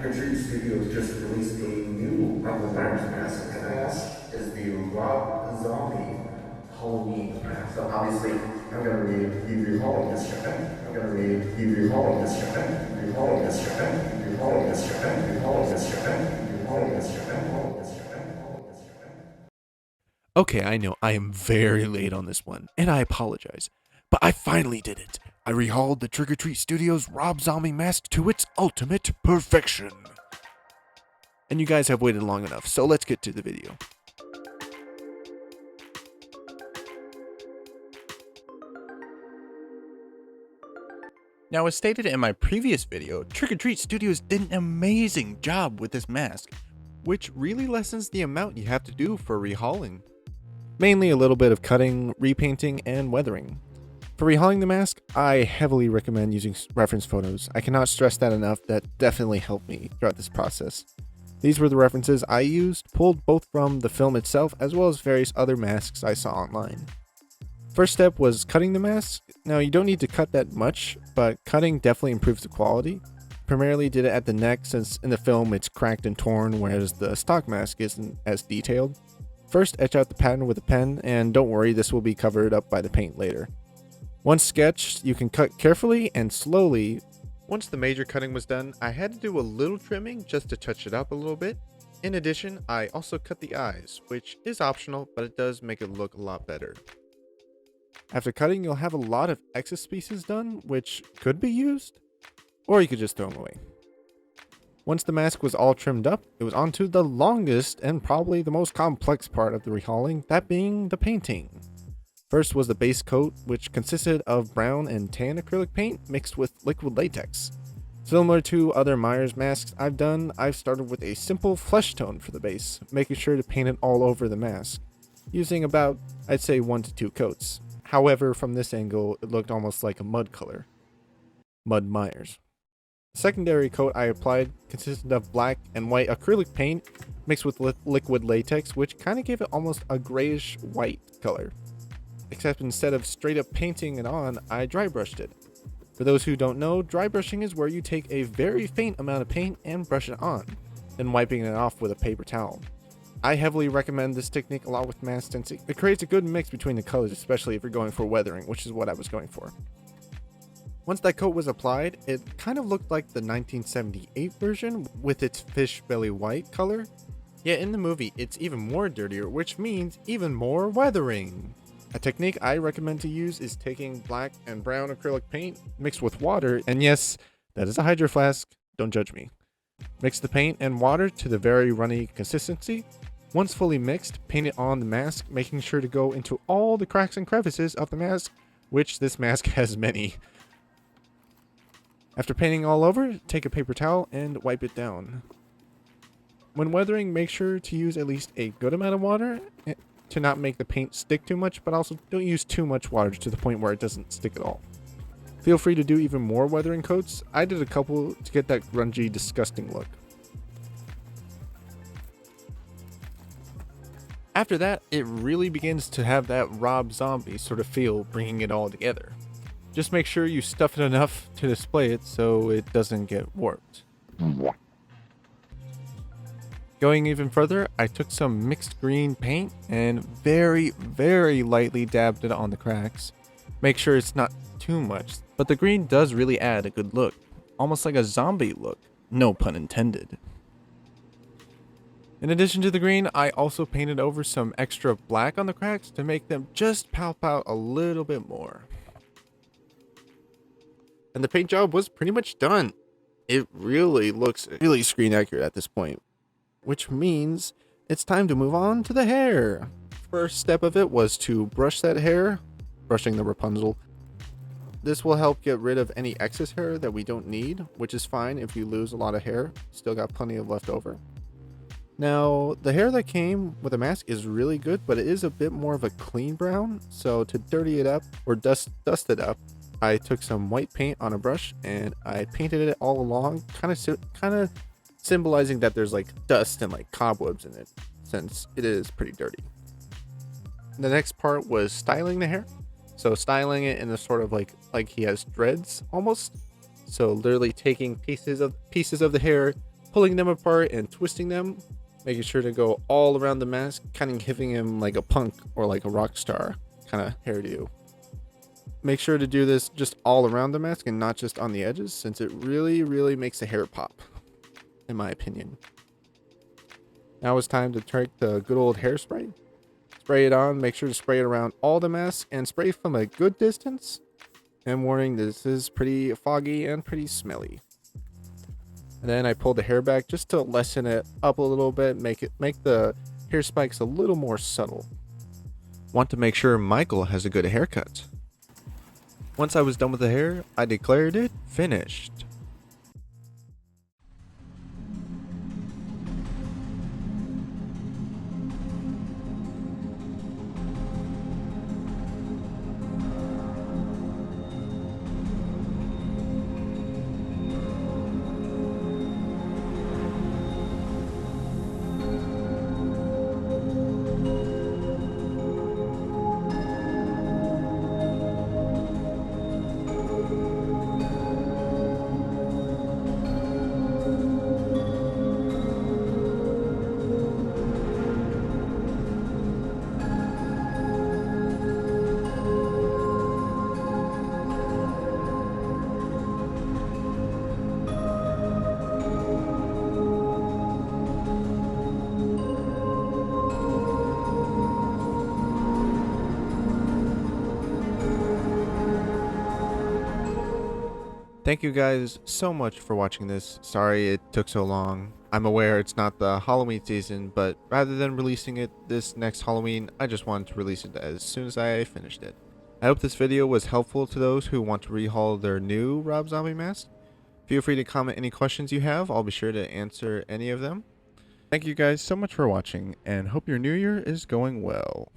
Retreat Studios just released a new Michael Myers mask, and the mask is the Rob Zombie Halloween mask. So obviously, I'm gonna be rehauling this shipping. I'm gonna be rehauling this shipping, rehauling this shipping, rehauling this shipping, rehauling this shipping, rehauling this shipping, rehauling this shipping, rehauling this shipping. Okay, I know I am very late on this one, and I apologize, but I finally did it. I rehauled the Trick or Treat Studios Rob Zombie mask to its ultimate perfection. And you guys have waited long enough, so let's get to the video. Now, as stated in my previous video, Trick or Treat Studios did an amazing job with this mask, which really lessens the amount you have to do for rehauling. Mainly a little bit of cutting, repainting, and weathering. For rehauling the mask, I heavily recommend using reference photos. I cannot stress that enough. That definitely helped me throughout this process. These were the references I used, pulled both from the film itself as well as various other masks I saw online. First step was cutting the mask. Now, you don't need to cut that much, but cutting definitely improves the quality. Primarily did it at the neck since in the film it's cracked and torn, whereas the stock mask isn't as detailed. First, etch out the pattern with a pen, and don't worry, this will be covered up by the paint later. Once sketched, you can cut carefully and slowly. Once the major cutting was done, I had to do a little trimming just to touch it up a little bit. In addition, I also cut the eyes, which is optional, but it does make it look a lot better. After cutting, you'll have a lot of excess pieces done, which could be used, or you could just throw them away. Once the mask was all trimmed up, it was on to the longest and probably the most complex part of the rehauling, that being the painting. First was the base coat, which consisted of brown and tan acrylic paint mixed with liquid latex. Similar to other Myers masks I've done, I've started with a simple flesh tone for the base, making sure to paint it all over the mask, using about, I'd say 1 to 2 coats. However, from this angle, it looked almost like a mud color. Mud Myers. The secondary coat I applied consisted of black and white acrylic paint mixed with liquid latex, which kind of gave it almost a grayish white color. Except instead of straight up painting it on, I dry brushed it. For those who don't know, dry brushing is where you take a very faint amount of paint and brush it on, then wiping it off with a paper towel. I heavily recommend this technique a lot with masks since it creates a good mix between the colors, especially if you're going for weathering, which is what I was going for. Once that coat was applied, it kind of looked like the 1978 version with its fish belly white color. Yet in the movie, it's even more dirtier, which means even more weathering. A technique I recommend to use is taking black and brown acrylic paint mixed with water, and yes, that is a hydro flask, don't judge me. Mix the paint and water to the very runny consistency. Once fully mixed, paint it on the mask, making sure to go into all the cracks and crevices of the mask, which this mask has many. After painting all over, take a paper towel and wipe it down. When weathering, make sure to use at least a good amount of water to not make the paint stick too much, but also don't use too much water to the point where it doesn't stick at all. Feel free to do even more weathering coats. I did a couple to get that grungy, disgusting look. After that, it really begins to have that Rob Zombie sort of feel, bringing it all together. Just make sure you stuff it enough to display it so it doesn't get warped. Going even further, I took some mixed green paint and very, very lightly dabbed it on the cracks. Make sure it's not too much, but the green does really add a good look, almost like a zombie look, no pun intended. In addition to the green, I also painted over some extra black on the cracks to make them just pop out a little bit more. And the paint job was pretty much done. It really looks really screen accurate at this point, which means it's time to move on to the hair. First step of it was to brush that hair, brushing the Rapunzel. This will help get rid of any excess hair that we don't need, which is fine if you lose a lot of hair. Still got plenty of left over. Now, the hair that came with the mask is really good, but it is a bit more of a clean brown. So to dirty it up or dust it up, I took some white paint on a brush and I painted it all along, kind of symbolizing that there's like dust and like cobwebs in it, since it is pretty dirty. The next part was styling the hair. So styling it in a sort of like he has dreads almost. So literally taking pieces of the hair, pulling them apart and twisting them, making sure to go all around the mask, kind of giving him like a punk or like a rock star kind of hairdo. Make sure to do this just all around the mask and not just on the edges, since it really makes the hair pop, in my opinion. Now it's time to take the good old hairspray. Spray it on, make sure to spray it around all the mask and spray from a good distance. And warning, this is pretty foggy and pretty smelly. And then I pull the hair back just to lessen it up a little bit, make the hair spikes a little more subtle. Want to make sure Michael has a good haircut. Once I was done with the hair, I declared it finished. Thank you guys so much for watching this. Sorry it took so long. I'm aware it's not the Halloween season, but rather than releasing it this next Halloween, I just wanted to release it as soon as I finished it. I hope this video was helpful to those who want to rehaul their new Rob Zombie mask. Feel free to comment any questions you have. I'll be sure to answer any of them. Thank you guys so much for watching, and hope your new year is going well.